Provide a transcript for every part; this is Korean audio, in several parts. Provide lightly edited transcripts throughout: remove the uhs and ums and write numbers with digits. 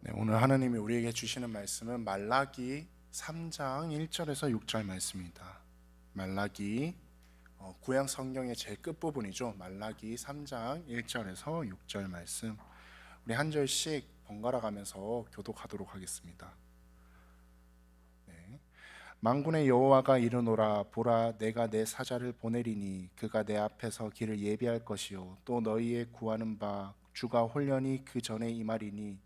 네, 오늘 하나님이 우리에게 주시는 말씀은 말라기 3장 1절에서 6절 말씀입니다. 말라기 구약 성경의 제일 끝부분이죠. 말라기 3장 1절에서 6절 말씀. 우리 한 절씩 번갈아 가면서 교독하도록 하겠습니다. 네. 만군의 여호와가 이르노라, 보라, 내가 내 사자를 보내리니 그가 내 앞에서 길을 예비할 것이요 또 너희의 구하는 바 주가 홀련히 그 전에 임하리니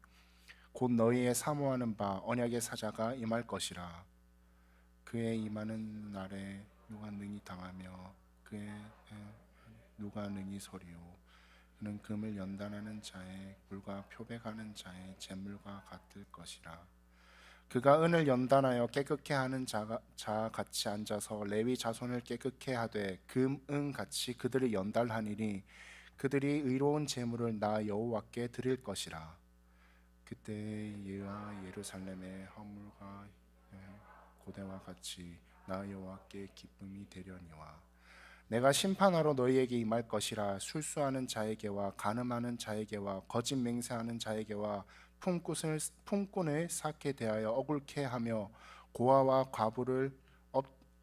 곧 너희의 사모하는 바 언약의 사자가 임할 것이라. 그의 임하는 날에 누가 능히 당하며 그의 누가 능히 서리요. 그는 금을 연단하는 자의 굴과 표백하는 자의 재물과 같을 것이라. 그가 은을 연단하여 깨끗게 하는 자 같이 앉아서 레위 자손을 깨끗게 하되 금, 은 같이 그들을 연달하니니 그들이 의로운 재물을 나 여호와께 드릴 것이라. 그때 예와 예루살렘의 허물과 고대와 같이 나 여호와께 기쁨이 되려니와 내가 심판하러 너희에게 임할 것이라. 술수하는 자에게와 간음하는 자에게와 거짓 맹세하는 자에게와 품꾼을 쌓게 대하여 억울케 하며 고아와 과부를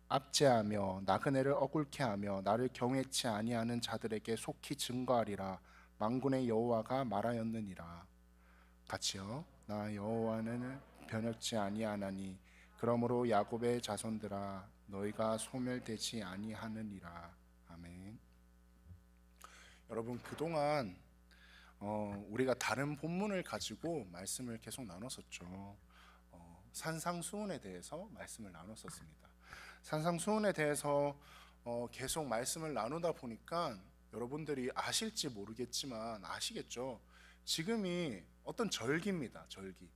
압제하며 나그네를 억울케 하며 나를 경외치 아니하는 자들에게 속히 증거하리라. 만군의 여호와가 말하였느니라. 같이요. 나 여호와는 변혁지 아니하나니 그러므로 야곱의 자손들아 너희가 소멸되지 아니하느니라. 아멘. 여러분, 그동안 우리가 다른 본문을 가지고 말씀을 계속 나눴었죠. 산상수훈에 대해서 말씀을 나눴었습니다. 산상수훈에 대해서 계속 말씀을 나누다 보니까 여러분들이 아실지 모르겠지만 아시겠죠? 지금이 어떤 절기입니다. 절기.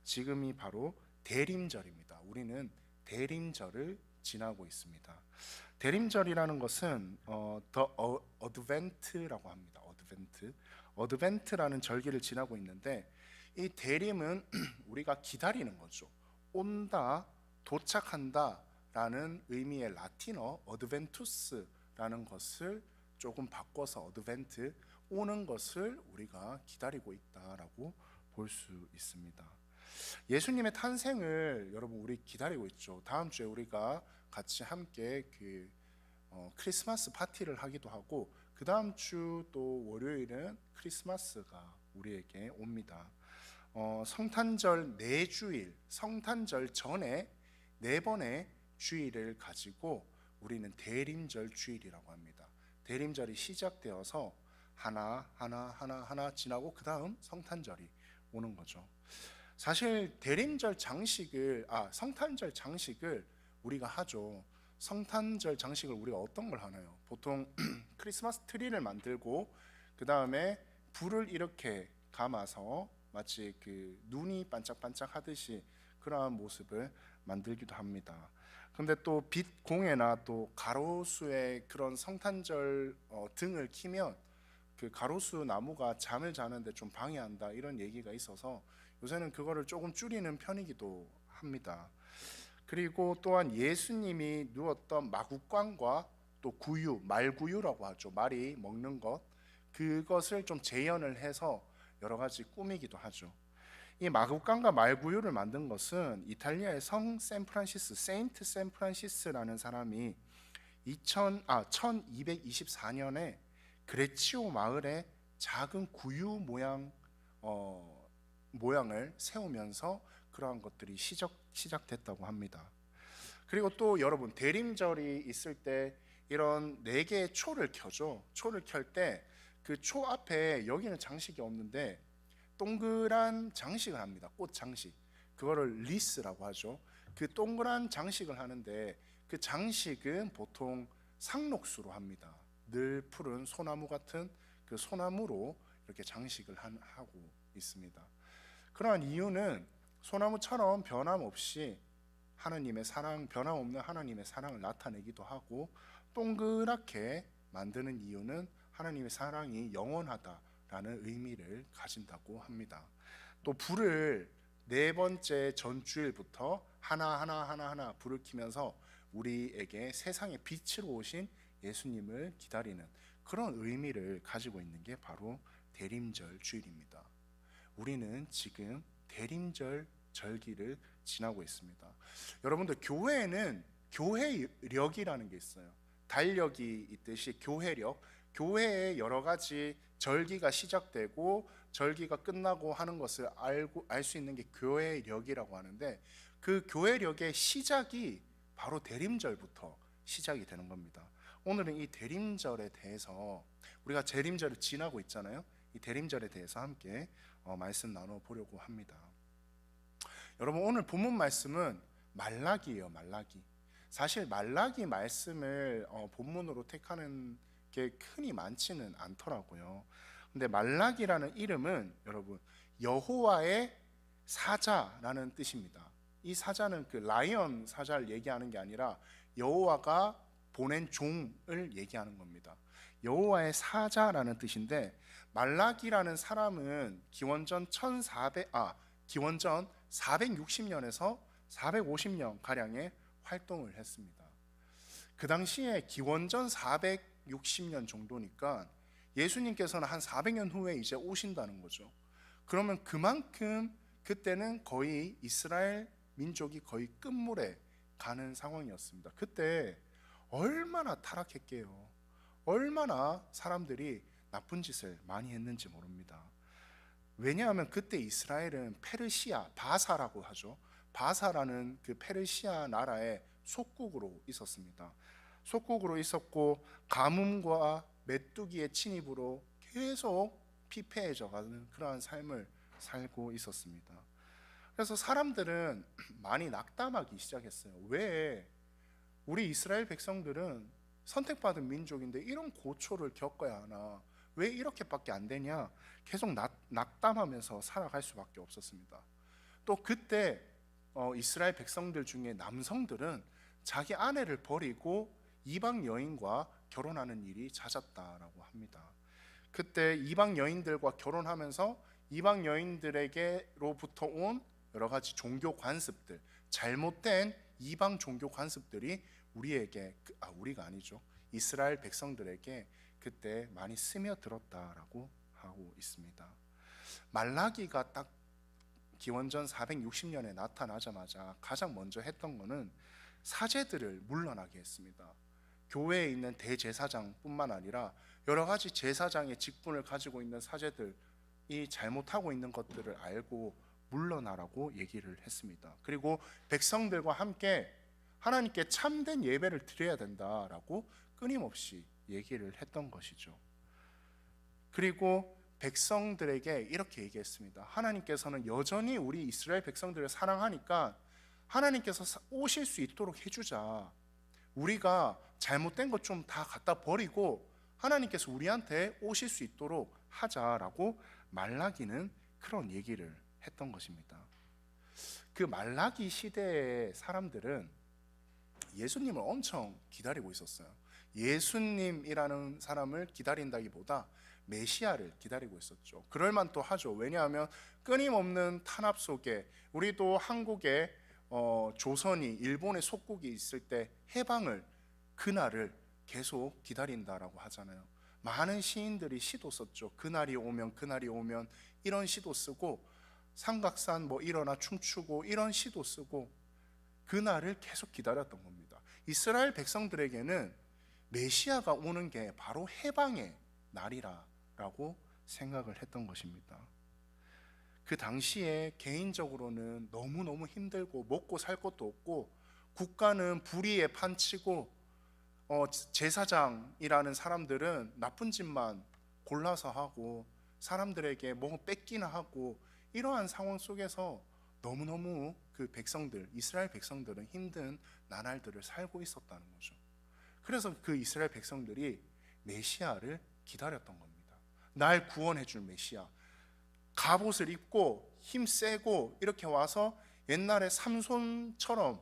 지금이 바로 대림절입니다. 우리는 대림절을 지나고 있습니다. 대림절이라는 것은 어드벤트라고 합니다. 어드벤트라는 절기를 지나고 있는데 이 대림은 우리가 기다리는 거죠. 온다, 도착한다 라는 의미의 라틴어 어드벤투스라는 것을 조금 바꿔서 어드벤트, 오는 것을 우리가 기다리고 있다라고 볼 수 있습니다. 예수님의 탄생을 여러분 우리 기다리고 있죠. 다음 주에 우리가 같이 함께 크리스마스 파티를 하기도 하고 그 다음 주 또 월요일은 크리스마스가 우리에게 옵니다. 성탄절 4주일, 성탄절 전에 4번의 주일을 가지고 우리는 대림절 주일이라고 합니다. 대림절이 시작되어서 하나 지나고 그 다음 성탄절이 오는 거죠. 사실 대림절 장식을 성탄절 장식을 우리가 하죠. 성탄절 장식을 우리가 어떤 걸 하나요? 보통 크리스마스 트리를 만들고 그 다음에 불을 이렇게 감아서 마치 눈이 반짝반짝 하듯이 그러한 모습을 만들기도 합니다. 근데 또 빛 공예나 또 가로수의 그런 성탄절 등을 키면 그 가로수 나무가 잠을 자는데 좀 방해한다 이런 얘기가 있어서 요새는 그거를 조금 줄이는 편이기도 합니다. 그리고 또한 예수님이 누웠던 마구간과 또 구유, 말구유라고 하죠. 말이 먹는 것, 그것을 좀 재현을 해서 여러 가지 꾸미기도 하죠. 이 마구간과 말구유를 만든 것은 이탈리아의 성 샌프란시스, 세인트 샌프란시스라는 사람이 1224년에 그레치오 마을에 작은 구유 모양을 세우면서 그러한 것들이 시작됐다고 합니다. 그리고 또 여러분, 대림절이 있을 때 이런 4개의 초를 켜죠. 초를 켤 때 그 초 앞에 여기는 장식이 없는데 동그란 장식을 합니다. 꽃 장식. 그거를 리스라고 하죠. 그 동그란 장식을 하는데 그 장식은 보통 상록수로 합니다. 늘 푸른 소나무 같은 그 소나무로 이렇게 장식을 하고 있습니다. 그러한 이유는 소나무처럼 변함없이 하나님의 사랑, 변함없는 하나님의 사랑을 나타내기도 하고 동그랗게 만드는 이유는 하나님의 사랑이 영원하다라는 의미를 가진다고 합니다. 또 불을 4번째 전주일부터 하나 불을 켜면서 우리에게 세상의 빛으로 오신 예수님을 기다리는 그런 의미를 가지고 있는 게 바로 대림절 주일입니다. 우리는 지금 대림절 절기를 지나고 있습니다. 여러분들, 교회에는 교회력이라는 게 있어요. 달력이 있듯이 교회력, 교회에 여러 가지 절기가 시작되고 절기가 끝나고 하는 것을 알 수 있는 게 교회력이라고 하는데, 그 교회력의 시작이 바로 대림절부터 시작이 되는 겁니다. 오늘은 이 대림절에 대해서, 우리가 대림절을 지나고 있잖아요. 이 대림절에 대해서 함께 말씀 나눠보려고 합니다. 여러분, 오늘 본문 말씀은 말라기예요. 말라기. 사실 말라기 말씀을 본문으로 택하는 게 흔히 많지는 않더라고요. 근데 말라기라는 이름은 여러분, 여호와의 사자라는 뜻입니다. 이 사자는 그 라이언 사자를 얘기하는 게 아니라 여호와가 보낸 종을 얘기하는 겁니다. 여호와의 사자라는 뜻인데, 말라기라는 사람은 기원전 460년에서 450년 가량의 활동을 했습니다. 그 당시에 기원전 460년 정도니까 예수님께서는 한 400년 후에 이제 오신다는 거죠. 그러면 그만큼 그때는 거의 이스라엘 민족이 거의 끝물에 가는 상황이었습니다. 그때 얼마나 타락했게요. 얼마나 사람들이 나쁜 짓을 많이 했는지 모릅니다. 왜냐하면 그때 이스라엘은 페르시아, 바사라고 하죠. 바사라는 그 페르시아 나라의 속국으로 있었습니다. 속국으로 있었고, 가뭄과 메뚜기의 침입으로 계속 피폐해져 가는 그러한 삶을 살고 있었습니다. 그래서 사람들은 많이 낙담하기 시작했어요. 왜 우리 이스라엘 백성들은 선택받은 민족인데 이런 고초를 겪어야 하나, 왜 이렇게밖에 안 되냐, 계속 낙담하면서 살아갈 수밖에 없었습니다. 또 그때 이스라엘 백성들 중에 남성들은 자기 아내를 버리고 이방 여인과 결혼하는 일이 잦았다라고 합니다. 그때 이방 여인들과 결혼하면서 이방 여인들에게로부터 온 여러 가지 종교 관습들, 잘못된 이방 종교 관습들이 우리가 아니죠, 이스라엘 백성들에게 그때 많이 스며들었다라고 하고 있습니다. 말라기가 딱 기원전 460년에 나타나자마자 가장 먼저 했던 것은 사제들을 물러나게 했습니다. 교회에 있는 대제사장뿐만 아니라 여러 가지 제사장의 직분을 가지고 있는 사제들이 잘못하고 있는 것들을 알고 물러나라고 얘기를 했습니다. 그리고 백성들과 함께 하나님께 참된 예배를 드려야 된다라고 끊임없이 얘기를 했던 것이죠. 그리고 백성들에게 이렇게 얘기했습니다. 하나님께서는 여전히 우리 이스라엘 백성들을 사랑하니까 하나님께서 오실 수 있도록 해주자. 우리가 잘못된 것 좀 다 갖다 버리고 하나님께서 우리한테 오실 수 있도록 하자라고 말라기는 그런 얘기를 했던 것입니다. 그 말라기 시대의 사람들은 예수님을 엄청 기다리고 있었어요. 예수님이라는 사람을 기다린다기보다 메시아를 기다리고 있었죠. 그럴만도 하죠. 왜냐하면 끊임없는 탄압 속에, 우리도 한국에 조선이 일본의 속국이 있을 때 해방을, 그날을 계속 기다린다라고 하잖아요. 많은 시인들이 시도 썼죠. 그날이 오면 이런 시도 쓰고, 삼각산 일어나 춤추고 이런 시도 쓰고, 그날을 계속 기다렸던 겁니다. 이스라엘 백성들에게는 메시아가 오는 게 바로 해방의 날이라고 생각을 했던 것입니다. 그 당시에 개인적으로는 너무너무 힘들고 먹고 살 것도 없고, 국가는 불의에 판치고, 제사장이라는 사람들은 나쁜 짓만 골라서 하고 사람들에게 뭐 뺏기나 하고, 이러한 상황 속에서 너무너무 그 백성들, 이스라엘 백성들은 힘든 나날들을 살고 있었다는 거죠. 그래서 그 이스라엘 백성들이 메시아를 기다렸던 겁니다. 날 구원해 줄 메시아, 갑옷을 입고 힘세고 이렇게 와서 옛날에 삼손처럼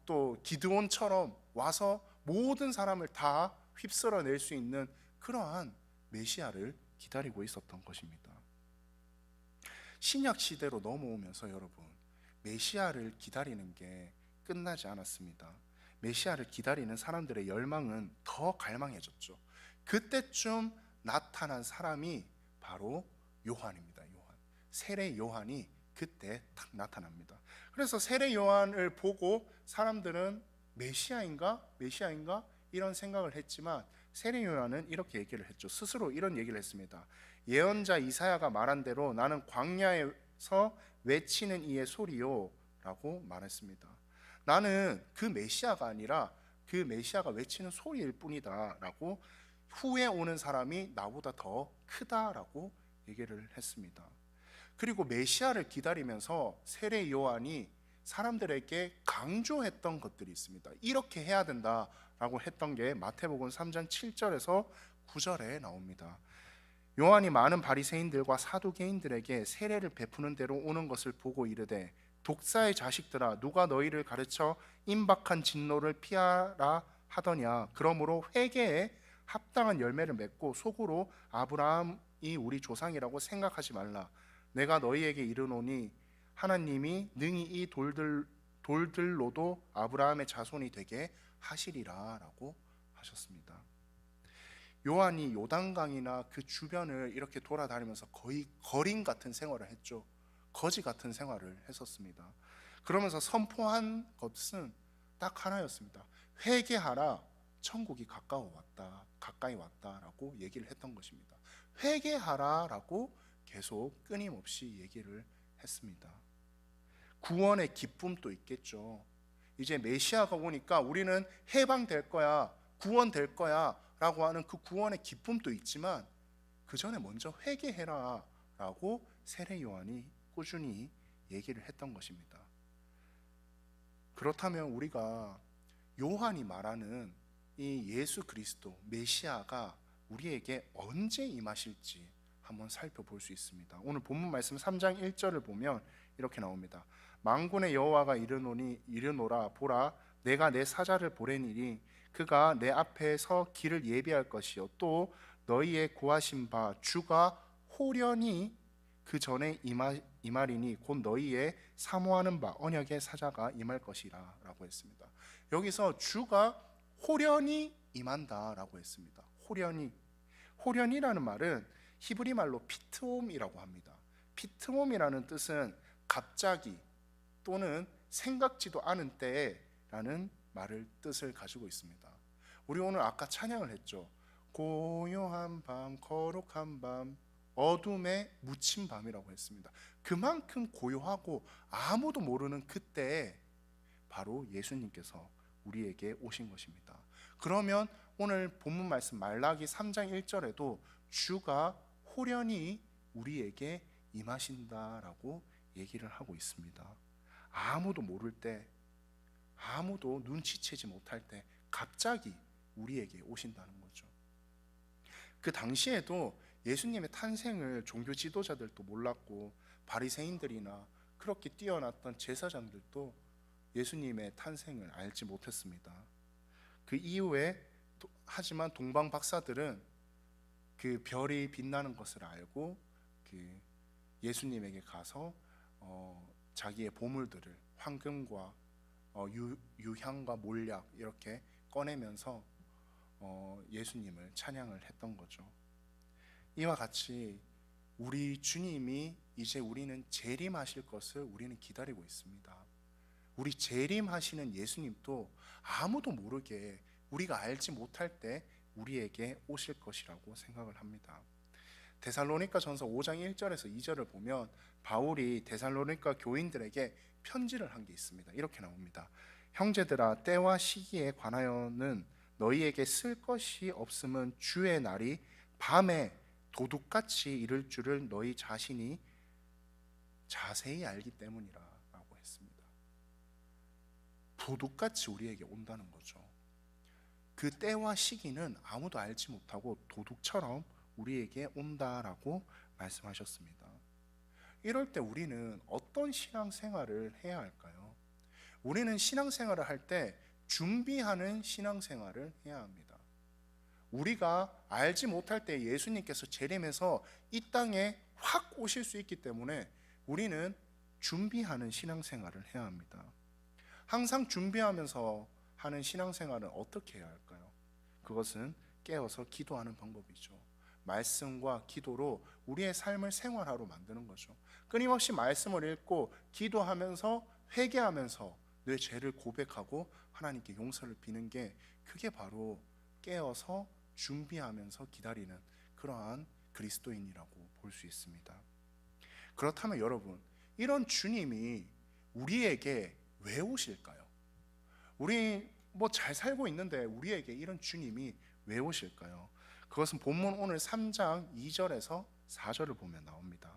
또 기드온처럼 와서 모든 사람을 다 휩쓸어낼 수 있는 그러한 메시아를 기다리고 있었던 것입니다. 신약 시대로 넘어오면서 여러분, 메시아를 기다리는 게 끝나지 않았습니다. 메시아를 기다리는 사람들의 열망은 더 갈망해졌죠. 그때쯤 나타난 사람이 바로 요한입니다. 세례 요한이 그때 딱 나타납니다. 그래서 세례 요한을 보고 사람들은 메시아인가? 메시아인가? 이런 생각을 했지만 세례 요한은 이렇게 얘기를 했죠. 스스로 이런 얘기를 했습니다. 예언자 이사야가 말한 대로 나는 광야에서 외치는 이의 소리요 라고 말했습니다. 나는 그 메시아가 아니라 그 메시아가 외치는 소리일 뿐이다 라고, 후에 오는 사람이 나보다 더 크다라고 얘기를 했습니다. 그리고 메시아를 기다리면서 세례 요한이 사람들에게 강조했던 것들이 있습니다. 이렇게 해야 된다라고 했던 게 마태복음 3장 7절에서 9절에 나옵니다. 요한이 많은 바리새인들과 사두개인들에게 세례를 베푸는 대로 오는 것을 보고 이르되 독사의 자식들아, 누가 너희를 가르쳐 임박한 진노를 피하라 하더냐. 그러므로 회개에 합당한 열매를 맺고 속으로 아브라함이 우리 조상이라고 생각하지 말라. 내가 너희에게 이르노니 하나님이 능히 이 돌들로도 아브라함의 자손이 되게 하시리라 라고 하셨습니다. 요한이 요단강이나 그 주변을 이렇게 돌아다니면서 거의 거린 같은 생활을 했죠. 거지 같은 생활을 했었습니다. 그러면서 선포한 것은 딱 하나였습니다. 회개하라, 천국이 가까이 왔다라고 얘기를 했던 것입니다. 회개하라라고 계속 끊임없이 얘기를 했습니다. 구원의 기쁨도 있겠죠. 이제 메시아가 오니까 우리는 해방될 거야, 구원될 거야 라고 하는 그 구원의 기쁨도 있지만 그 전에 먼저 회개해라 라고 세례 요한이 꾸준히 얘기를 했던 것입니다. 그렇다면 우리가 요한이 말하는 이 예수 그리스도 메시아가 우리에게 언제 임하실지 한번 살펴볼 수 있습니다. 오늘 본문 말씀 3장 1절을 보면 이렇게 나옵니다. 만군의 여호와가 이르노라 보라 내가 내 사자를 보내니니 그가 내 앞에서 길을 예비할 것이요 또 너희의 구하신 바 주가 호련히 그 전에 임하리니 곧 너희의 사모하는 바 언약의 사자가 임할 것이라 라고 했습니다. 여기서 주가 호련히 임한다라고 했습니다. 호련이라는 말은 히브리 말로 피트옴이라고 합니다. 피트옴이라는 뜻은 갑자기 또는 생각지도 않은 때라는 말을 뜻을 가지고 있습니다. 우리 오늘 아까 찬양을 했죠. 고요한 밤, 거룩한 밤, 어둠에 묻힌 밤이라고 했습니다. 그만큼 고요하고 아무도 모르는 그때에 바로 예수님께서 우리에게 오신 것입니다. 그러면 오늘 본문 말씀 말라기 3장 1절에도 주가 호련히 우리에게 임하신다라고 얘기를 하고 있습니다. 아무도 모를 때, 아무도 눈치채지 못할 때 갑자기 우리에게 오신다는 거죠. 그 당시에도 예수님의 탄생을 종교 지도자들도 몰랐고 바리새인들이나 그렇게 뛰어났던 제사장들도 예수님의 탄생을 알지 못했습니다. 그 이후에 하지만 동방 박사들은 그 별이 빛나는 것을 알고 그 예수님에게 가서 자기의 보물들을 황금과 유향과 몰약 이렇게 꺼내면서 예수님을 찬양을 했던 거죠. 이와 같이 우리 주님이 이제 우리는 재림하실 것을 우리는 기다리고 있습니다. 우리 재림하시는 예수님도 아무도 모르게 우리가 알지 못할 때 우리에게 오실 것이라고 생각을 합니다. 데살로니가 전서 5장 1절에서 2절을 보면 바울이 데살로니가 교인들에게 편지를 한 게 있습니다. 이렇게 나옵니다. 형제들아 때와 시기에 관하여는 너희에게 쓸 것이 없음은 주의 날이 밤에 도둑같이 이를 줄을 너희 자신이 자세히 알기 때문이라 라고 했습니다. 도둑같이 우리에게 온다는 거죠. 그 때와 시기는 아무도 알지 못하고 도둑처럼 우리에게 온다라고 말씀하셨습니다. 이럴 때 우리는 어떤 신앙생활을 해야 할까요? 우리는 신앙생활을 할 때 준비하는 신앙생활을 해야 합니다. 우리가 알지 못할 때 예수님께서 재림해서 이 땅에 확 오실 수 있기 때문에 우리는 준비하는 신앙생활을 해야 합니다. 항상 준비하면서 하는 신앙생활은 어떻게 해야 할까요? 그것은 깨어서 기도하는 방법이죠. 말씀과 기도로 우리의 삶을 생활화로 만드는 거죠. 끊임없이 말씀을 읽고 기도하면서 회개하면서 내 죄를 고백하고 하나님께 용서를 비는 게, 그게 바로 깨어서 준비하면서 기다리는 그러한 그리스도인이라고 볼 수 있습니다. 그렇다면 여러분, 이런 주님이 우리에게 왜 오실까요? 우리 잘 살고 있는데 우리에게 이런 주님이 왜 오실까요? 그것은 본문 오늘 3장 2절에서 4절을 보면 나옵니다.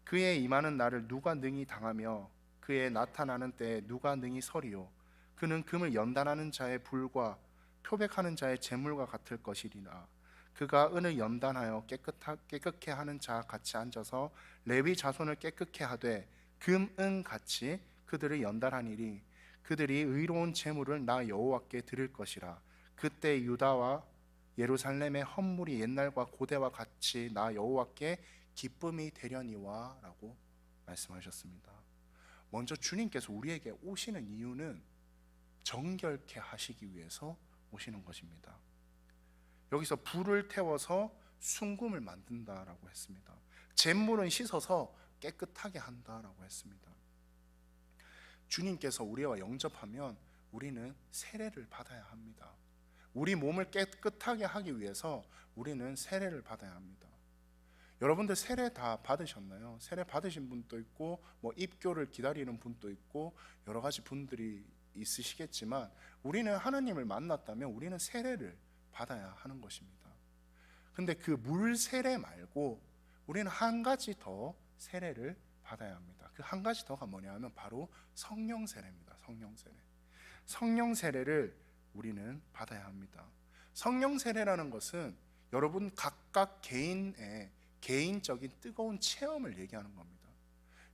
그의 임하는 날을 누가 능히 당하며 그의 나타나는 때에 누가 능히 서리요. 그는 금을 연단하는 자의 불과 표백하는 자의 재물과 같을 것이리라. 그가 은을 연단하여 깨끗게 하는 자 같이 앉아서 레위 자손을 깨끗게 하되 금, 은 같이 그들을 연단하니리. 그들이 의로운 재물을 나 여호와께 드릴 것이라. 그때 유다와 예루살렘의 헌물이 옛날과 고대와 같이 나 여호와께 기쁨이 되려니와 라고 말씀하셨습니다. 먼저 주님께서 우리에게 오시는 이유는 정결케 하시기 위해서 오시는 것입니다. 여기서 불을 태워서 순금을 만든다라고 했습니다. 잿물은 씻어서 깨끗하게 한다라고 했습니다. 주님께서 우리와 영접하면 우리는 세례를 받아야 합니다. 우리 몸을 깨끗하게 하기 위해서 우리는 세례를 받아야 합니다. 여러분들 세례 다 받으셨나요? 세례 받으신 분도 있고 입교를 기다리는 분도 있고 여러 가지 분들이 있으시겠지만, 우리는 하나님을 만났다면 우리는 세례를 받아야 하는 것입니다. 근데 그 물 세례 말고 우리는 한 가지 더 세례를 받아야 합니다. 그 한 가지 더가 뭐냐 하면 바로 성령 세례입니다. 성령 세례. 성령 세례를 우리는 받아야 합니다. 성령 세례라는 것은 여러분 각각 개인의 개인적인 뜨거운 체험을 얘기하는 겁니다.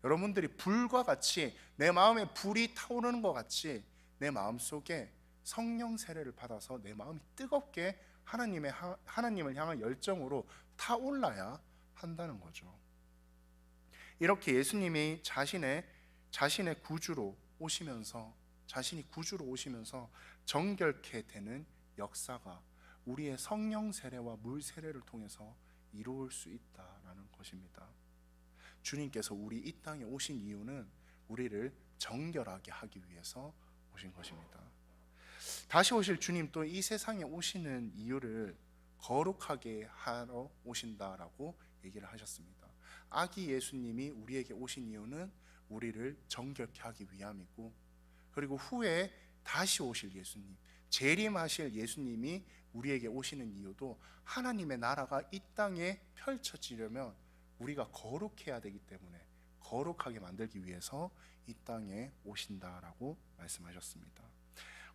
여러분들이 불과 같이, 내 마음에 불이 타오르는 것 같이 내 마음속에 성령 세례를 받아서 내 마음이 뜨겁게 하나님을 향한 열정으로 타올라야 한다는 거죠. 이렇게 예수님이 자신의 구주로 오시면서, 자신이 구주로 오시면서 정결케 되는 역사가 우리의 성령 세례와 물 세례를 통해서 이루어질 수 있다라는 것입니다. 주님께서 우리 이 땅에 오신 이유는 우리를 정결하게 하기 위해서 오신 것입니다. 다시 오실 주님, 또 이 세상에 오시는 이유를 거룩하게 하러 오신다라고 얘기를 하셨습니다. 아기 예수님이 우리에게 오신 이유는 우리를 정결케 하기 위함이고, 그리고 후에 다시 오실 예수님, 재림하실 예수님이 우리에게 오시는 이유도 하나님의 나라가 이 땅에 펼쳐지려면 우리가 거룩해야 되기 때문에 거룩하게 만들기 위해서 이 땅에 오신다라고 말씀하셨습니다.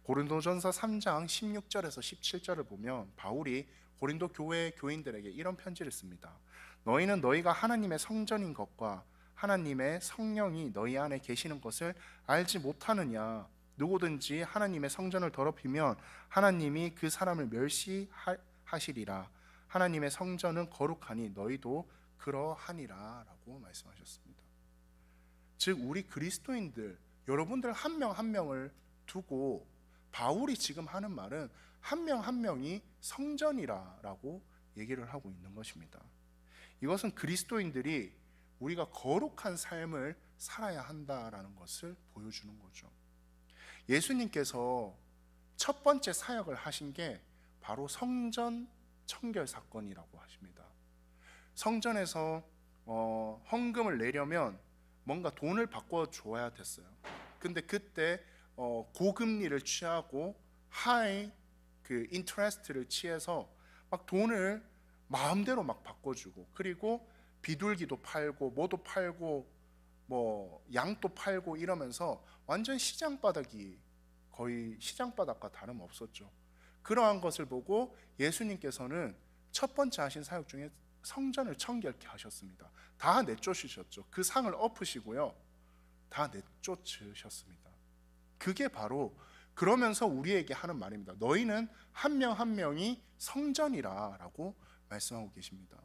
고린도전서 3장 16절에서 17절을 보면 바울이 고린도 교회 교인들에게 이런 편지를 씁니다. 너희는 너희가 하나님의 성전인 것과 하나님의 성령이 너희 안에 계시는 것을 알지 못하느냐. 누구든지 하나님의 성전을 더럽히면 하나님이 그 사람을 멸시하시리라. 하나님의 성전은 거룩하니 너희도 그러하니라 라고 말씀하셨습니다. 즉 우리 그리스도인들, 여러분들 한 명 한 명을 두고 바울이 지금 하는 말은 한 명 한 명이 성전이라고 얘기를 하고 있는 것입니다. 이것은 그리스도인들이 우리가 거룩한 삶을 살아야 한다라는 것을 보여주는 거죠. 예수님께서 첫 번째 사역을 하신 게 바로 성전 청결 사건이라고 하십니다. 성전에서 헌금을 내려면 뭔가 돈을 바꿔줘야 됐어요. 근데 그때 고금리를 취하고 하이 인트레스트를 취해서 막 돈을 마음대로 막 바꿔주고, 그리고 비둘기도 팔고 뭐도 팔고 양도 팔고 이러면서 완전 시장바닥이 거의 시장바닥과 다름없었죠. 그러한 것을 보고 예수님께서는 첫 번째 하신 사역 중에 성전을 청결케 하셨습니다. 다 내쫓으셨죠. 그 상을 엎으시고요, 다 내쫓으셨습니다. 그게 바로, 그러면서 우리에게 하는 말입니다. 너희는 한 명 한 명이 성전이라 라고 말씀하고 계십니다.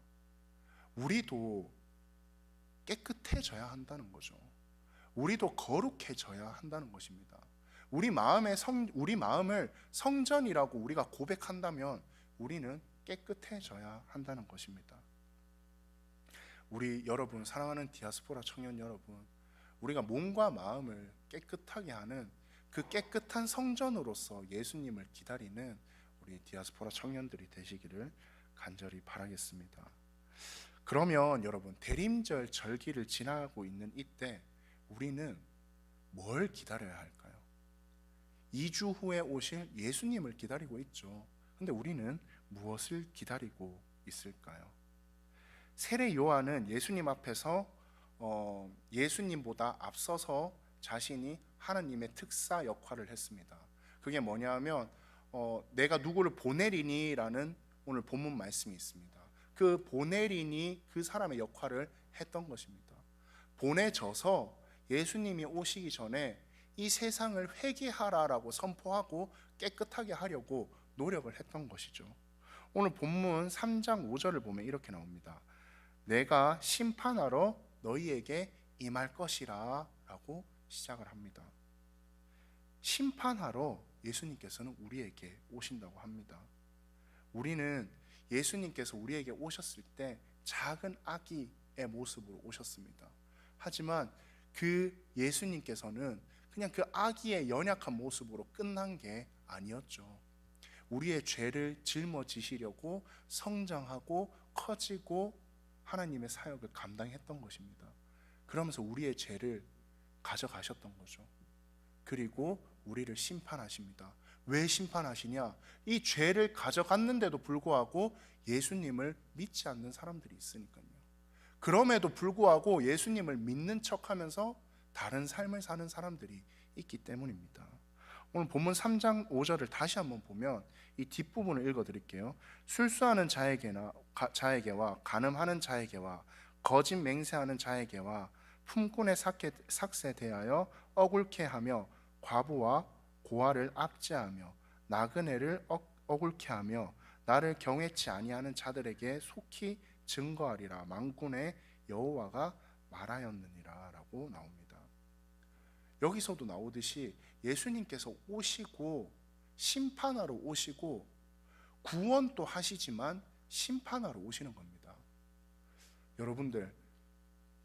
우리도 깨끗해져야 한다는 거죠. 우리도 거룩해져야 한다는 것입니다. 우리 마음을 성전이라고 우리가 고백한다면 우리는 깨끗해져야 한다는 것입니다. 우리 여러분, 사랑하는 디아스포라 청년 여러분, 우리가 몸과 마음을 깨끗하게 하는 그 깨끗한 성전으로서 예수님을 기다리는 우리 디아스포라 청년들이 되시기를 간절히 바라겠습니다. 그러면 여러분, 대림절 절기를 지나고 있는 이때 우리는 뭘 기다려야 할까요? 2주 후에 오실 예수님을 기다리고 있죠. 근데 우리는 무엇을 기다리고 있을까요? 세례 요한은 예수님 앞에서 예수님보다 앞서서 자신이 하나님의 특사 역할을 했습니다. 그게 뭐냐면 내가 누구를 보내리니 라는 오늘 본문 말씀이 있습니다. 그 보내리니 그 사람의 역할을 했던 것입니다. 보내져서 예수님이 오시기 전에 이 세상을 회개하라라고 선포하고 깨끗하게 하려고 노력을 했던 것이죠. 오늘 본문 3장 5절을 보면 이렇게 나옵니다. 내가 심판하러 너희에게 임할 것이라 라고 시작을 합니다. 심판하러 예수님께서는 우리에게 오신다고 합니다. 우리는 예수님께서 우리에게 오셨을 때 작은 아기의 모습으로 오셨습니다. 하지만 그 예수님께서는 그냥 그 아기의 연약한 모습으로 끝난 게 아니었죠. 우리의 죄를 짊어지시려고 성장하고 커지고 하나님의 사역을 감당했던 것입니다. 그러면서 우리의 죄를 가져가셨던 거죠. 그리고 우리를 심판하십니다. 왜 심판하시냐? 이 죄를 가져갔는데도 불구하고 예수님을 믿지 않는 사람들이 있으니까요. 그럼에도 불구하고 예수님을 믿는 척하면서 다른 삶을 사는 사람들이 있기 때문입니다. 오늘 본문 3장 5절을 다시 한번 보면 이 뒷부분을 읽어드릴게요. 술수하는 자에게와 간음하는 자에게와 거짓 맹세하는 자에게와 품꾼의 삭세 대하여 억울케 하며 과부와 고아를 압제하며 나그네를 억울케 하며 나를 경외치 아니하는 자들에게 속히 증거하리라 만군의 여호와가 말하였느니라 라고 나옵니다. 여기서도 나오듯이 예수님께서 오시고 심판하러 오시고 구원도 하시지만 심판하러 오시는 겁니다. 여러분들,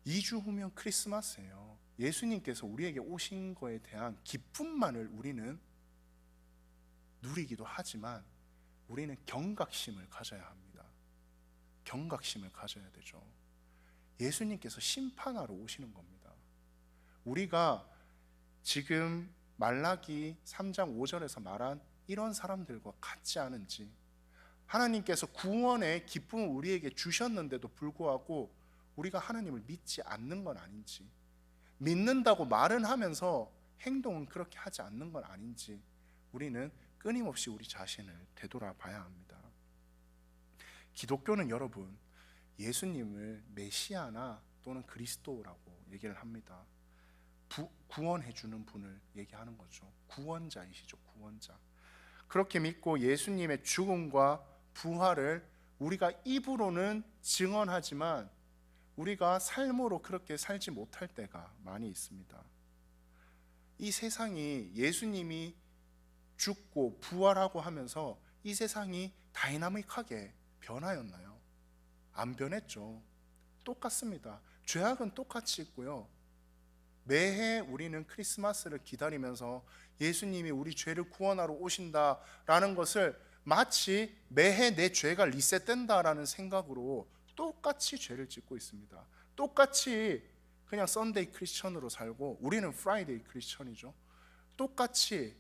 2주 후면 크리스마스예요. 예수님께서 우리에게 오신 거에 대한 기쁨만을 우리는 누리기도 하지만 우리는 경각심을 가져야 합니다. 경각심을 가져야 되죠. 예수님께서 심판하러 오시는 겁니다. 우리가 지금 말라기 3장 5절에서 말한 이런 사람들과 같지 않은지, 하나님께서 구원의 기쁨을 우리에게 주셨는데도 불구하고 우리가 하나님을 믿지 않는 건 아닌지, 믿는다고 말은 하면서 행동은 그렇게 하지 않는 건 아닌지 우리는 끊임없이 우리 자신을 되돌아봐야 합니다. 기독교는 여러분, 예수님을 메시아나 또는 그리스도라고 얘기를 합니다. 구원해 주는 분을 얘기하는 거죠. 구원자이시죠. 구원자. 그렇게 믿고 예수님의 죽음과 부활을 우리가 입으로는 증언하지만 우리가 삶으로 그렇게 살지 못할 때가 많이 있습니다. 이 세상이 예수님이 죽고 부활하고 하면서 이 세상이 다이나믹하게 변하였나요? 안 변했죠. 똑같습니다. 죄악은 똑같이 있고요. 매해 우리는 크리스마스를 기다리면서 예수님이 우리 죄를 구원하러 오신다라는 것을 마치 매해 내 죄가 리셋된다라는 생각으로 똑같이 죄를 짓고 있습니다. 똑같이 그냥 썬데이 크리스천으로 살고 우리는 프라이데이 크리스천이죠. 똑같이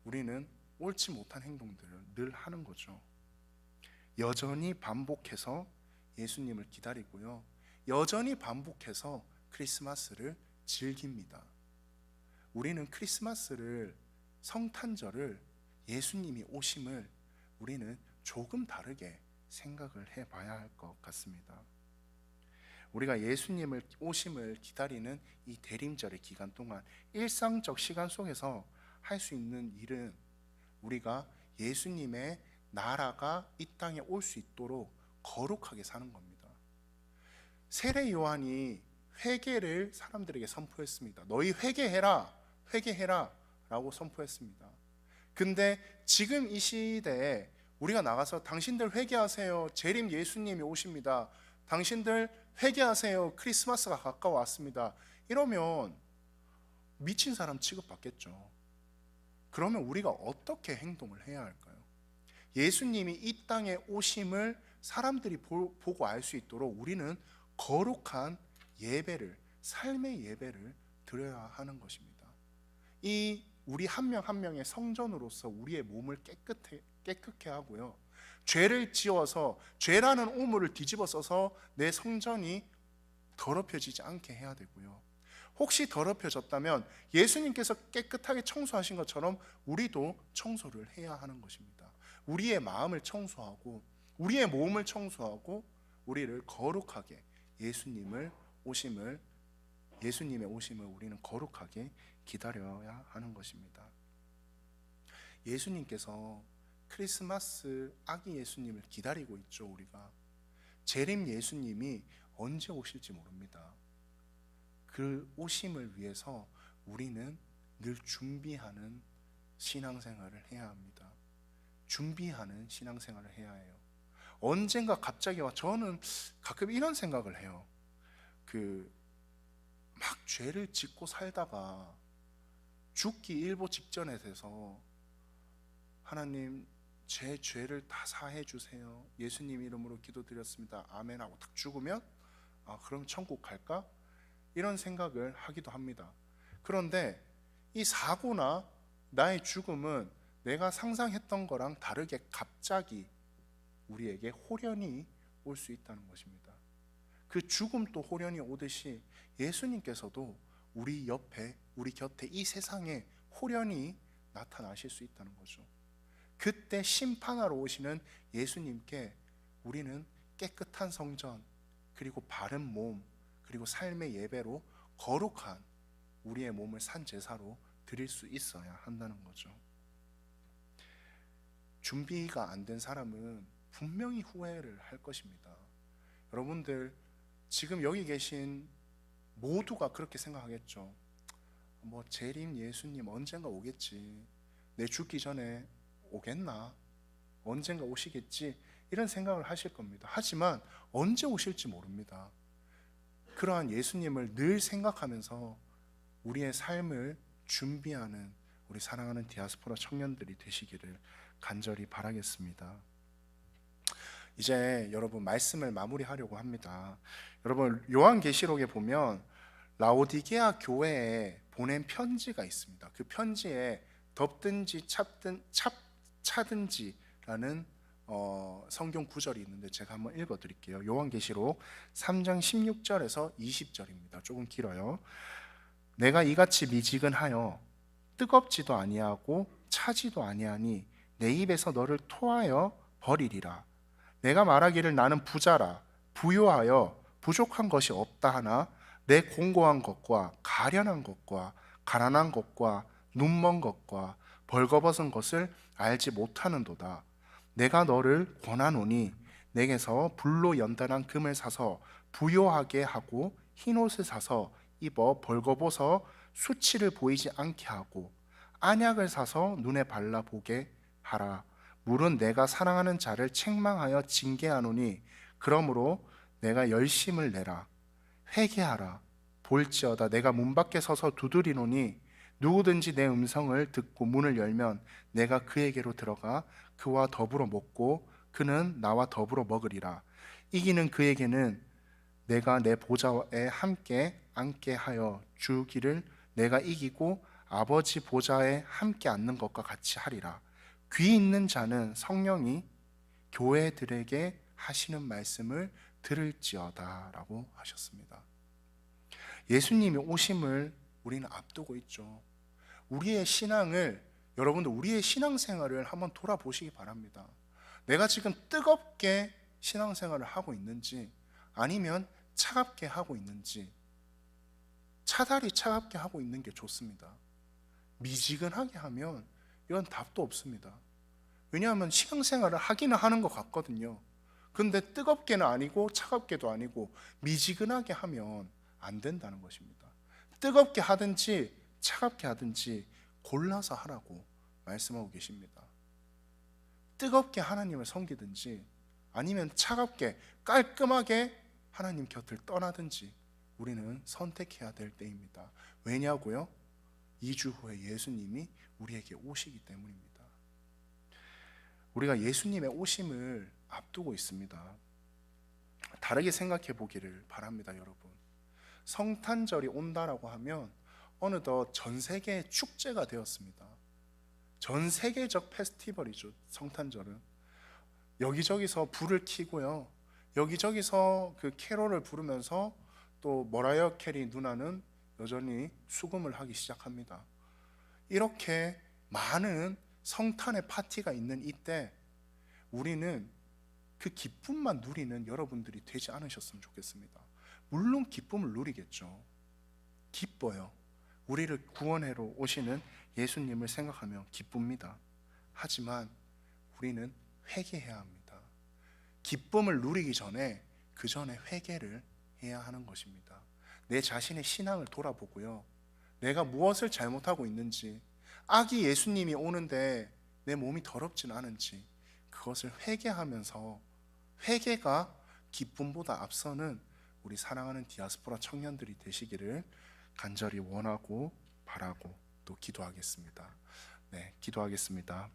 우리는 옳지 못한 행동들을 늘 하는 거죠. 여전히 반복해서 예수님을 기다리고요. 여전히 반복해서 크리스마스를 즐깁니다. 우리는 크리스마스를, 성탄절을, 예수님이 오심을 우리는 조금 다르게 생각을 해봐야 할 것 같습니다. 우리가 예수님을 오심을 기다리는 이 대림절의 기간 동안 일상적 시간 속에서 할 수 있는 일은 우리가 예수님의 나라가 이 땅에 올 수 있도록 거룩하게 사는 겁니다. 세례 요한이 회개를 사람들에게 선포했습니다. 너희 회개해라, 회개해라 라고 선포했습니다. 근데 지금 이 시대에 우리가 나가서 당신들 회개하세요, 재림 예수님이 오십니다, 당신들 회개하세요, 크리스마스가 가까워왔습니다, 이러면 미친 사람 취급받겠죠. 그러면 우리가 어떻게 행동을 해야 할까요? 예수님이 이 땅에 오심을 사람들이 보고 알 수 있도록 우리는 거룩한 예배를, 삶의 예배를 드려야 하는 것입니다. 이 우리 한 명 한 명의 성전으로서 우리의 몸을 깨끗게 하고요, 죄를 지어서 죄라는 오물을 뒤집어 써서 내 성전이 더럽혀지지 않게 해야 되고요, 혹시 더럽혀졌다면 예수님께서 깨끗하게 청소하신 것처럼 우리도 청소를 해야 하는 것입니다. 우리의 마음을 청소하고 우리의 몸을 청소하고 우리를 거룩하게 예수님의 오심을 우리는 거룩하게 기다려야 하는 것입니다. 예수님께서 크리스마스 아기 예수님을 기다리고 있죠. 우리가 재림 예수님이 언제 오실지 모릅니다. 그 오심을 위해서 우리는 늘 준비하는 신앙생활을 해야 합니다. 준비하는 신앙생활을 해야 해요. 언젠가 갑자기 저는 가끔 이런 생각을 해요. 막 죄를 짓고 살다가 죽기 일보 직전에 돼서 하나님 제 죄를 다 사해 주세요, 예수님 이름으로 기도드렸습니다, 아멘 하고 딱 죽으면 그럼 천국 갈까? 이런 생각을 하기도 합니다. 그런데 이 사고나 나의 죽음은 내가 상상했던 거랑 다르게 갑자기 우리에게 호련히 올 수 있다는 것입니다. 그 죽음도 호련히 오듯이 예수님께서도 우리 옆에, 우리 곁에, 이 세상에 호련히 나타나실 수 있다는 거죠. 그때 심판하러 오시는 예수님께 우리는 깨끗한 성전, 그리고 바른 몸, 그리고 삶의 예배로 거룩한 우리의 몸을 산제사로 드릴 수 있어야 한다는 거죠. 준비가 안 된 사람은 분명히 후회를 할 것입니다. 여러분들 지금 여기 계신 모두가 그렇게 생각하겠죠. 재림 예수님 언젠가 오겠지, 내 죽기 전에 오겠나, 언젠가 오시겠지, 이런 생각을 하실 겁니다. 하지만 언제 오실지 모릅니다. 그러한 예수님을 늘 생각하면서 우리의 삶을 준비하는 우리 사랑하는 디아스포라 청년들이 되시기를 간절히 바라겠습니다. 이제 여러분 말씀을 마무리하려고 합니다. 여러분 요한계시록에 보면 라오디게아 교회에 보낸 편지가 있습니다. 그 편지에 덮든지 차든지라는 성경 구절이 있는데 제가 한번 읽어드릴게요. 요한계시록 3장 16절에서 20절입니다. 조금 길어요. 내가 이같이 미지근하여 뜨겁지도 아니하고 차지도 아니하니 내 입에서 너를 토하여 버리리라. 내가 말하기를 나는 부자라, 부요하여 부족한 것이 없다 하나 내 공고한 것과 가련한 것과 가난한 것과 눈먼 것과 벌거벗은 것을 알지 못하는도다. 내가 너를 권하노니 내게서 불로 연단한 금을 사서 부요하게 하고 흰옷을 사서 입어 벌거벗어 수치를 보이지 않게 하고 안약을 사서 눈에 발라보게 하라. 물은 내가 사랑하는 자를 책망하여 징계하노니 그러므로 내가 열심을 내라. 회개하라. 볼지어다 내가 문 밖에 서서 두드리노니 누구든지 내 음성을 듣고 문을 열면 내가 그에게로 들어가 그와 더불어 먹고 그는 나와 더불어 먹으리라. 이기는 그에게는 내가 내 보좌에 함께 앉게 하여 주기를 내가 이기고 아버지 보좌에 함께 앉는 것과 같이 하리라. 귀 있는 자는 성령이 교회들에게 하시는 말씀을 들을지어다 라고 하셨습니다. 예수님이 오심을 우리는 앞두고 있죠. 우리의 신앙을, 여러분들 우리의 신앙생활을 한번 돌아보시기 바랍니다. 내가 지금 뜨겁게 신앙생활을 하고 있는지 아니면 차갑게 하고 있는지, 차라리 차갑게 하고 있는 게 좋습니다. 미지근하게 하면 이건 답도 없습니다. 왜냐하면 신앙생활을 하기는 하는 것 같거든요. 근데 뜨겁게는 아니고 차갑게도 아니고 미지근하게 하면 안 된다는 것입니다. 뜨겁게 하든지 차갑게 하든지 골라서 하라고 말씀하고 계십니다. 뜨겁게 하나님을 섬기든지 아니면 차갑게 깔끔하게 하나님 곁을 떠나든지 우리는 선택해야 될 때입니다. 왜냐고요? 2주 후에 예수님이 우리에게 오시기 때문입니다. 우리가 예수님의 오심을 앞두고 있습니다. 다르게 생각해 보기를 바랍니다, 여러분. 성탄절이 온다라고 하면 어느덧 전 세계의 축제가 되었습니다. 전 세계적 페스티벌이죠, 성탄절은. 여기저기서 불을 켜고요, 여기저기서 그 캐롤을 부르면서 또 머라이어 캐리 누나는 여전히 수금을 하기 시작합니다. 이렇게 많은 성탄의 파티가 있는 이때 우리는 그 기쁨만 누리는 여러분들이 되지 않으셨으면 좋겠습니다. 물론 기쁨을 누리겠죠. 기뻐요. 우리를 구원하러 오시는 예수님을 생각하며 기쁩니다. 하지만 우리는 회개해야 합니다. 기쁨을 누리기 전에 그 전에 회개를 해야 하는 것입니다. 내 자신의 신앙을 돌아보고요, 내가 무엇을 잘못하고 있는지, 아기 예수님이 오는데 내 몸이 더럽진 않은지 그것을 회개하면서, 회개가 기쁨보다 앞서는 우리 사랑하는 디아스포라 청년들이 되시기를 간절히 원하고 바라고 또 기도하겠습니다. 네, 기도하겠습니다.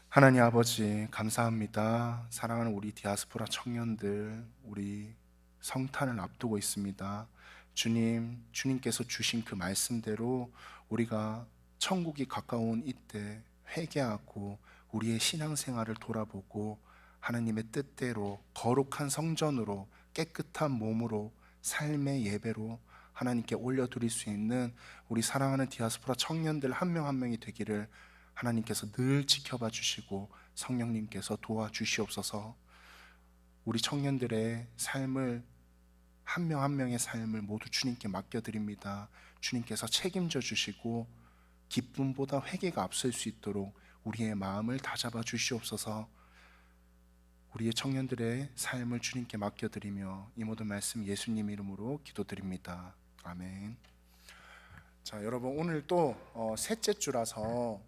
하나님 아버지, 감사합니다. 사랑하는 우리 디아스포라 청년들, 우리 성탄을 앞두고 있습니다. 주님, 주님께서 주신 그 말씀대로 우리가 천국이 가까운 이때 회개하고 우리의 신앙생활을 돌아보고 하나님의 뜻대로 거룩한 성전으로 깨끗한 몸으로 삶의 예배로 하나님께 올려드릴 수 있는 우리 사랑하는 디아스포라 청년들 한 명 한 명이 되기를 하나님께서 늘 지켜봐 주시고 성령님께서 도와주시옵소서. 우리 청년들의 삶을, 한 명 한 명의 삶을 모두 주님께 맡겨드립니다. 주님께서 책임져 주시고 기쁨보다 회개가 앞설 수 있도록 우리의 마음을 다잡아 주시옵소서. 우리의 청년들의 삶을 주님께 맡겨드리며 이 모든 말씀 예수님 이름으로 기도드립니다. 아멘. 자, 여러분, 오늘 또 셋째 주라서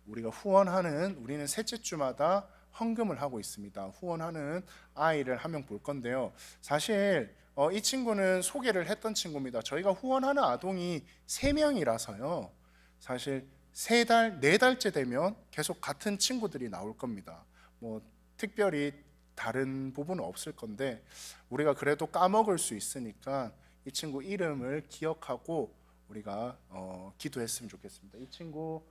우리가 후원하는, 우리는 셋째 주마다 헌금을 하고 있습니다. 후원하는 아이를 한 명 볼 건데요. 사실 이 친구는 소개를 했던 친구입니다. 저희가 후원하는 아동이 3명이라서요. 사실 3달, 4달째 되면 계속 같은 친구들이 나올 겁니다. 뭐 특별히 다른 부분은 없을 건데 우리가 그래도 까먹을 수 있으니까 이 친구 이름을 기억하고 우리가 기도했으면 좋겠습니다. 이 친구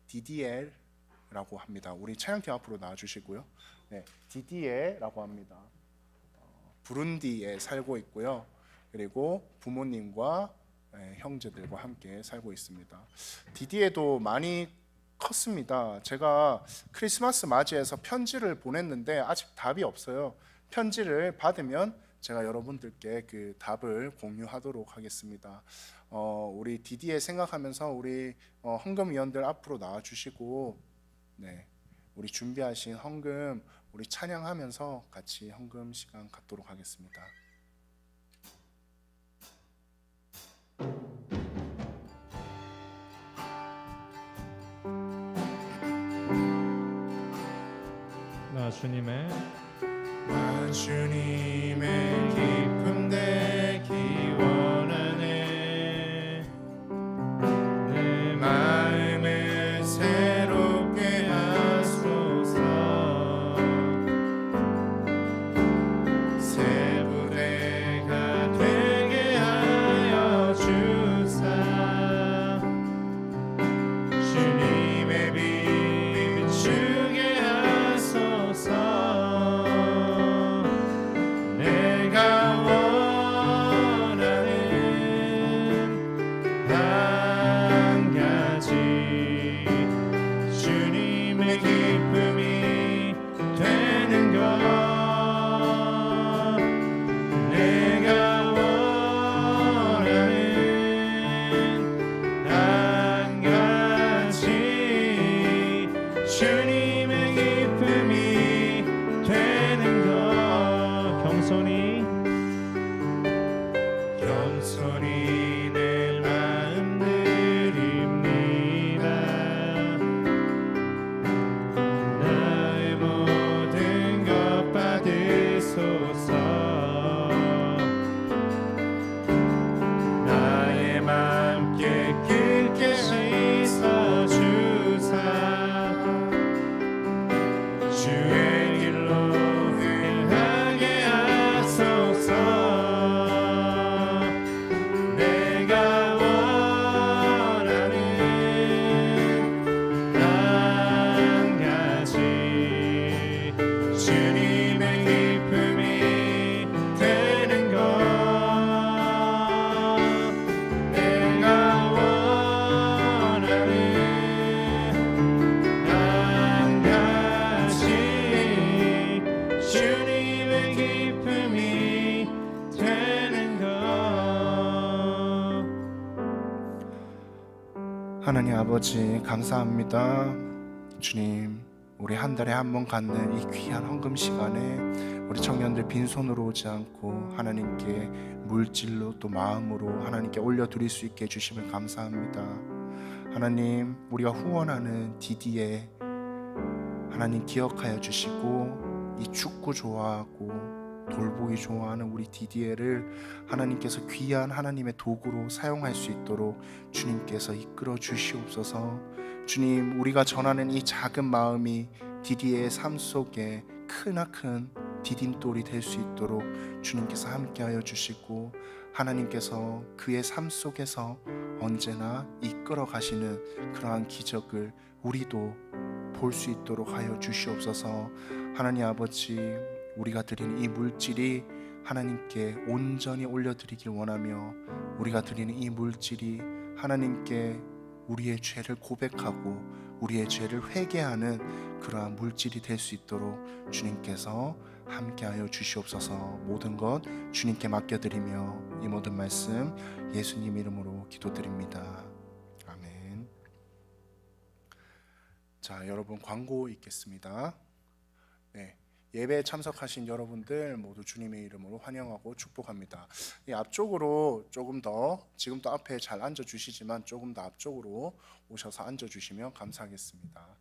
디디에라고 합니다. 우리 찬양팀 앞으로 나와주시고요. 네, 디디에라고 합니다. 부룬디에 살고 있고요. 그리고 부모님과 형제들과 함께 살고 있습니다. 디디에도 많이 컸습니다. 제가 크리스마스 맞이해서 편지를 보냈는데 아직 답이 없어요. 편지를 받으면 제가 여러분들께 그 답을 공유하도록 하겠습니다. 우리 디디에 생각하면서 우리 헌금위원들 앞으로 나와주시고, 네, 우리 준비하신 헌금 우리 찬양하면서 같이 헌금 시간 갖도록 하겠습니다. 나 주님의 기쁨 되기 원하네. 내 마음을 새롭게 하소서. 새 부대가 되게 하여 주사. 주님의 빛 비추게 하소서. 겸손히 내 마음 드립니다. 하나님 아버지 감사합니다. 주님, 우리 한 달에 한 번 갖는 이 귀한 헌금 시간에 우리 청년들 빈손으로 오지 않고 하나님께 물질로 또 마음으로 하나님께 올려드릴 수 있게 해주심을 감사합니다. 하나님, 우리가 후원하는 디디에 하나님 기억하여 주시고, 이 축구 좋아하고 돌보기 좋아하는 우리 디디에를 하나님께서 귀한 하나님의 도구로 사용할 수 있도록 주님께서 이끌어 주시옵소서. 주님, 우리가 전하는 이 작은 마음이 디디에의 삶 속에 크나큰 디딤돌이 될 수 있도록 주님께서 함께하여 주시고, 하나님께서 그의 삶 속에서 언제나 이끌어 가시는 그러한 기적을 우리도 볼 수 있도록 하여 주시옵소서. 하나님 아버지, 우리가 드리는 이 물질이 하나님께 온전히 올려드리길 원하며, 우리가 드리는 이 물질이 하나님께 우리의 죄를 고백하고 우리의 죄를 회개하는 그러한 물질이 될 수 있도록 주님께서 함께하여 주시옵소서. 모든 것 주님께 맡겨드리며 이 모든 말씀 예수님 이름으로 기도드립니다. 아멘. 자, 여러분 광고 있겠습니다. 네, 예배에 참석하신 여러분들 모두 주님의 이름으로 환영하고 축복합니다. 이 앞쪽으로 조금 더, 지금도 앞에 잘 앉아주시지만 조금 더 앞쪽으로 오셔서 앉아주시면 감사하겠습니다.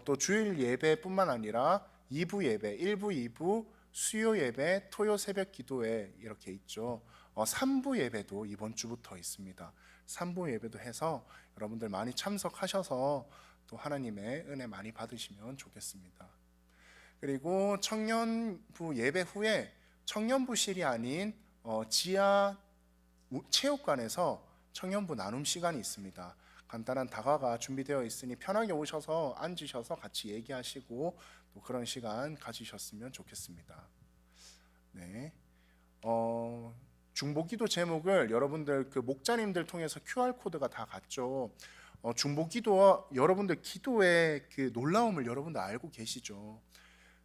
또 주일 예배뿐만 아니라 2부 예배, 1부, 2부, 수요 예배, 토요 새벽 기도회 이렇게 있죠. 3부 예배도 이번 주부터 있습니다. 3부 예배도 해서 여러분들 많이 참석하셔서 또 하나님의 은혜 많이 받으시면 좋겠습니다. 그리고 청년부 예배 후에 청년부실이 아닌 지하 체육관에서 청년부 나눔 시간이 있습니다. 간단한 다과가 준비되어 있으니 편하게 오셔서 앉으셔서 같이 얘기하시고 또 그런 시간 가지셨으면 좋겠습니다. 네, 중보기도 제목을 여러분들 그 목자님들 통해서 QR코드가 다 갔죠. 중보기도 여러분들 기도의 그 놀라움을 여러분들 알고 계시죠.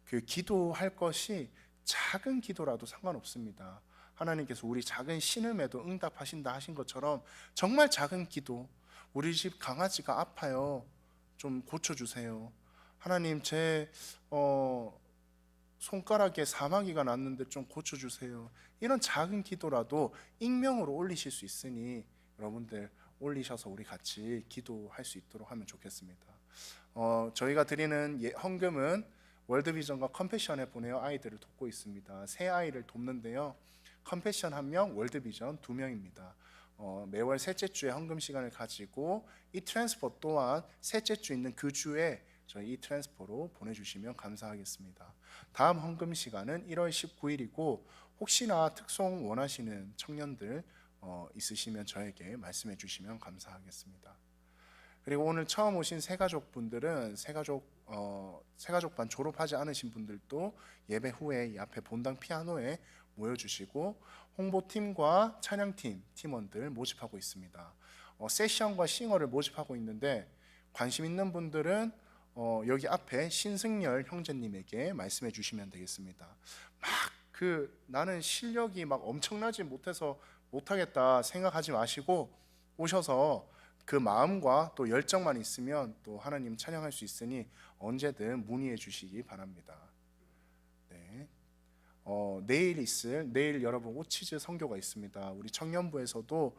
그 기도할 것이 작은 기도라도 상관없습니다. 하나님께서 우리 작은 신음에도 응답하신다 하신 것처럼 정말 작은 기도, 우리 집 강아지가 아파요, 좀 고쳐주세요. 하나님, 제 손가락에 사마귀가 났는데 좀 고쳐주세요. 이런 작은 기도라도 익명으로 올리실 수 있으니 여러분들 올리셔서 우리 같이 기도할 수 있도록 하면 좋겠습니다. 저희가 드리는 헌금은 월드비전과 컴패션에 보내어 아이들을 돕고 있습니다. 세 아이를 돕는데요, 컴패션 1명, 월드비전 2명입니다. 매월 셋째 주에 헌금 시간을 가지고 이 트랜스퍼 또한 셋째 주 있는 그 주에 저희 이 트랜스퍼로 보내주시면 감사하겠습니다. 다음 헌금 시간은 1월 19일이고 혹시나 특송 원하시는 청년들 있으시면 저에게 말씀해 주시면 감사하겠습니다. 그리고 오늘 처음 오신 새가족분들은 새가족반 졸업하지 않으신 분들도 예배 후에 이 앞에 본당 피아노에 모여주시고 홍보팀과 찬양팀 팀원들 모집하고 있습니다. 세션과 싱어를 모집하고 있는데 관심 있는 분들은 여기 앞에 신승열 형제님에게 말씀해 주시면 되겠습니다. 나는 실력이 막 엄청나지 못해서 못하겠다 생각하지 마시고 오셔서 그 마음과 또 열정만 있으면 또 하나님 찬양할 수 있으니 언제든 문의해 주시기 바랍니다. 네. 내일 여러분 오치즈 선교가 있습니다. 우리 청년부에서도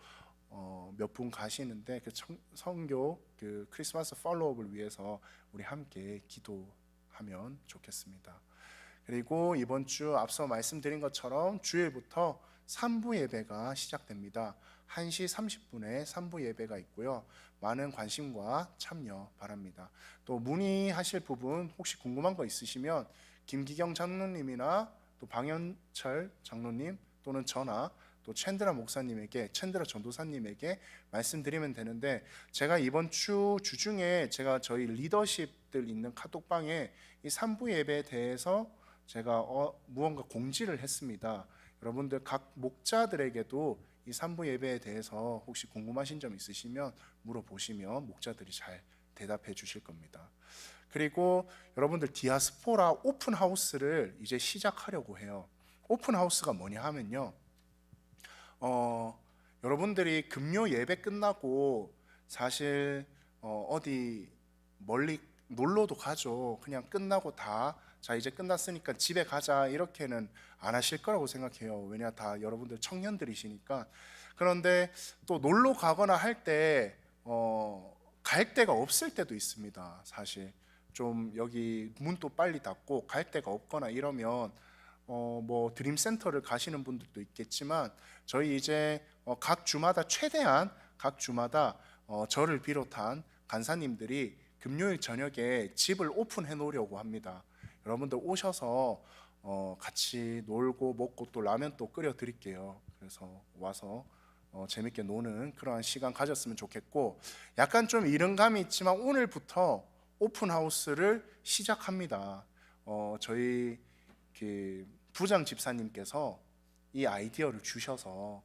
몇 분 가시는데 그 선교 그 크리스마스 팔로우업을 위해서 우리 함께 기도하면 좋겠습니다. 그리고 이번 주 앞서 말씀드린 것처럼 주일부터 3부 예배가 시작됩니다. 1시 30분에 3부 예배가 있고요. 많은 관심과 참여 바랍니다. 또 문의하실 부분 혹시 궁금한 거 있으시면 김기경 장로님이나 또 방현철 장로님 또는 저나 또 챈드라 목사님에게, 챈드라 전도사님에게 말씀드리면 되는데, 제가 이번 주 주중에 제가 저희 리더십들 있는 카톡방에 이 3부 예배에 대해서 제가 무언가 공지를 했습니다. 여러분들 각 목자들에게도 이 3부 예배에 대해서 혹시 궁금하신 점 있으시면 물어보시면 목자들이 잘 대답해 주실 겁니다. 그리고 여러분들 디아스포라 오픈하우스를 이제 시작하려고 해요. 오픈하우스가 뭐냐 하면요, 여러분들이 금요 예배 끝나고 사실 어디 멀리 놀러도 가죠. 그냥 끝나고 다 자 이제 끝났으니까 집에 가자 이렇게는 안 하실 거라고 생각해요. 왜냐 다 여러분들 청년들이시니까. 그런데 또 놀러 가거나 할 때 갈 데가 없을 때도 있습니다. 사실 좀 여기 문도 빨리 닫고 갈 데가 없거나 이러면 뭐 드림센터를 가시는 분들도 있겠지만 저희 이제 각 주마다 최대한 각 주마다 저를 비롯한 간사님들이 금요일 저녁에 집을 오픈해 놓으려고 합니다. 여러분들 오셔서 같이 놀고 먹고 또 라면 또 끓여 드릴게요. 그래서 와서 재밌게 노는 그러한 시간 가졌으면 좋겠고, 약간 좀 이른 감이 있지만 오늘부터 오픈하우스를 시작합니다. 저희 그 부장 집사님께서 이 아이디어를 주셔서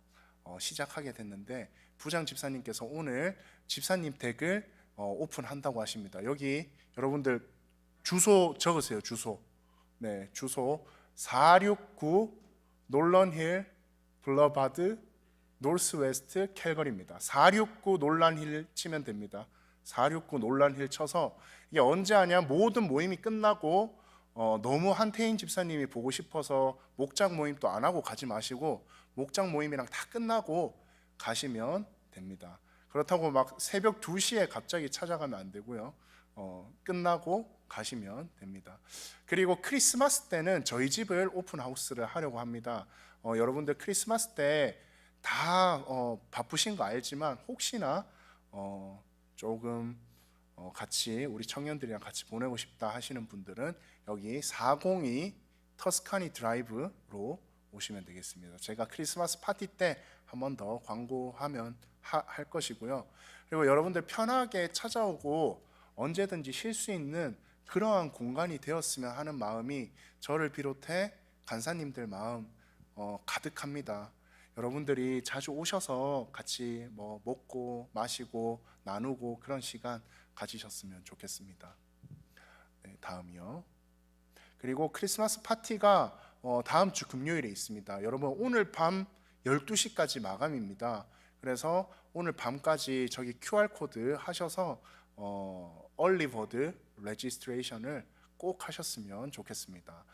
시작하게 됐는데, 부장 집사님께서 오늘 집사님 댁을 오픈한다고 하십니다. 여기 여러분들 주소 적으세요. 주소. 네, 주소 469 놀런힐 블러바드 노스웨스트 캘거리입니다. 469 놀란힐 치면 됩니다. 469 놀란힐 쳐서, 이게 언제 하냐, 모든 모임이 끝나고 너무 한태인 집사님이 보고 싶어서 목장 모임 또 안 하고 가지 마시고 목장 모임이랑 다 끝나고 가시면 됩니다. 그렇다고 막 새벽 2시에 갑자기 찾아가면 안 되고요. 끝나고 가시면 됩니다. 그리고 크리스마스 때는 저희 집을 오픈하우스를 하려고 합니다. 여러분들 크리스마스 때 다 바쁘신 거 알지만 혹시나 조금 같이 우리 청년들이랑 같이 보내고 싶다 하시는 분들은 여기 402 터스카니 드라이브로 오시면 되겠습니다. 제가 크리스마스 파티 때 한 번 더 광고하면 할 것이고요. 그리고 여러분들 편하게 찾아오고 언제든지 쉴 수 있는 그러한 공간이 되었으면 하는 마음이 저를 비롯해 간사님들 마음 가득합니다. 여러분들이 자주 오셔서 같이 뭐 먹고 마시고 나누고 그런 시간 가지셨으면 좋겠습니다. 네, 다음이요. 그리고 크리스마스 파티가 다음 주 금요일에 있습니다. 여러분 오늘 밤 12시까지 마감입니다. 그래서 오늘 밤까지 저기 QR코드 하셔서 얼리버드 레지스트레이션을 꼭 하셨으면 좋겠습니다.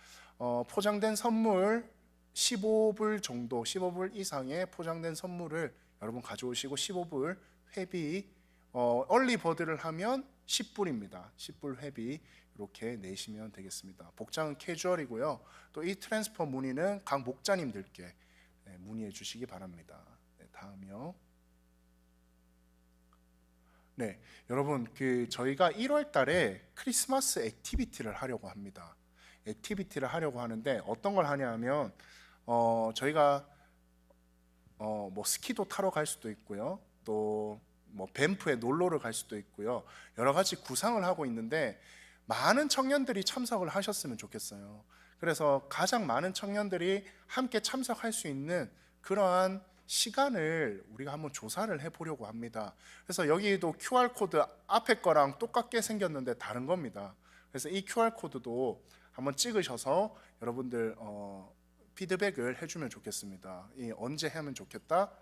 포장된 선물 15불 정도, 15불 이상의 포장된 선물을 여러분 가져오시고 15불 회비, 얼리버드를 하면 10불입니다. 10불 회비 이렇게 내시면 되겠습니다. 복장은 캐주얼이고요. 또 이 트랜스퍼 문의는 각 목자님들께 문의해 주시기 바랍니다. 네, 다음이요. 네, 여러분 저희가 1월 달에 크리스마스 액티비티를 하려고 합니다. 액티비티를 하려고 하는데 어떤 걸 하냐면 저희가 뭐 스키도 타러 갈 수도 있고요. 또 뭐 밴프에 놀러를 갈 수도 있고요. 여러 가지 구상을 하고 있는데 많은 청년들이 참석을 하셨으면 좋겠어요. 그래서 가장 많은 청년들이 함께 참석할 수 있는 그러한 시간을 우리가 한번 조사를 해보려고 합니다. 그래서 여기도 QR코드 앞에 거랑 똑같게 생겼는데 다른 겁니다. 그래서 이 QR코드도 한번 찍으셔서 여러분들 피드백을 해주면 좋겠습니다. 언제 하면 좋겠다,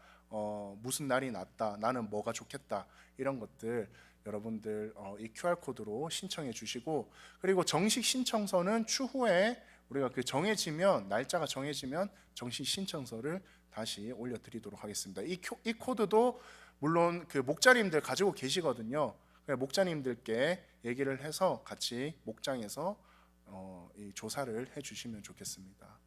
무슨 날이 낫다, 나는 뭐가 좋겠다, 이런 것들 여러분들 이 QR코드로 신청해 주시고, 그리고 정식 신청서는 추후에 우리가 날짜가 정해지면 정식 신청서를 다시 올려드리도록 하겠습니다. 이 코드도 물론 목자님들 가지고 계시거든요. 목자님들께 얘기를 해서 같이 목장에서 이 조사를 해주시면 좋겠습니다.